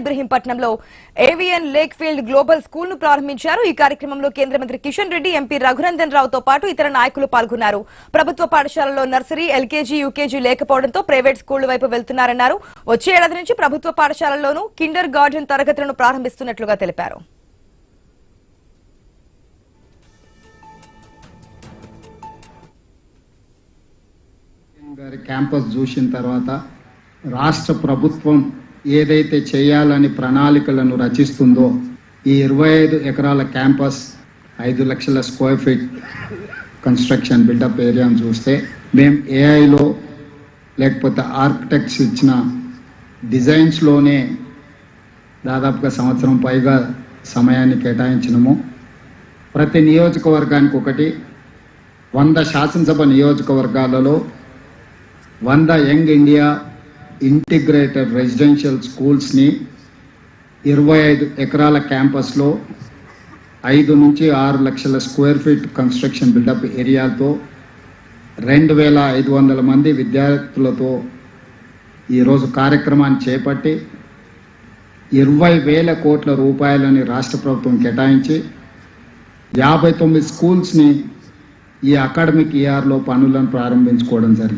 ఇబ్రహీంపట్నంలో Avian Lake Field Global School ను ప్రారంభించారు. ఈ కార్యక్రమంలో కేంద్ర మంత్రి కిషన్ రెడ్డి, ఎంపీ రఘునందన్ రావుతో పాటు ఇతర నాయకులు పాల్గొన్నారు. ప్రభుత్వ పాఠశాలలో నర్సరీ, ఎల్కేజీ, యూకేజీ లేకపోవడంతో ప్రైవేట్ స్కూళ్ల వైపు వెళ్తున్నారన్నారు. వచ్చే ఏడాది నుంచి ప్రభుత్వ పాఠశాలల్లోనూ కిండర్ గార్డెన్ తరగతులను ప్రారంభిస్తున్నట్లుగా తెలిపారు. క్యాంపస్ చూసిన తర్వాత రాష్ట్ర ప్రభుత్వం ఏదైతే చేయాలని ప్రణాళికలను రచిస్తుందో ఈ 25 ఎకరాల క్యాంపస్ 5 లక్షల స్క్వేర్ ఫీట్ కన్స్ట్రక్షన్ బిల్డప్ ఏరియాను చూస్తే మేము ఏఐలో లేకపోతే ఆర్కిటెక్ట్స్ ఇచ్చిన డిజైన్స్లోనే దాదాపుగా సంవత్సరం పైగా సమయాన్ని కేటాయించినము. ప్రతి నియోజకవర్గానికి ఒకటి 100 శాసనసభ నియోజకవర్గాలలో 100 యంగ్ ఇండియా ఇంటిగ్రేటెడ్ రెసిడెన్షియల్ స్కూల్స్ని 25 ఎకరాల క్యాంపస్లో 5 నుంచి 6 లక్షల స్క్వేర్ ఫీట్ కన్స్ట్రక్షన్ బిల్డప్ ఏరియాతో 2500 మంది విద్యార్థులతో ఈరోజు కార్యక్రమాన్ని చేపట్టి 20,000 కోట్ల రూపాయలని రాష్ట్ర ప్రభుత్వం కేటాయించి 59 స్కూల్స్ని ఈ అకాడమిక్ ఇయర్లో పనులను ప్రారంభించుకోవడం జరిగింది.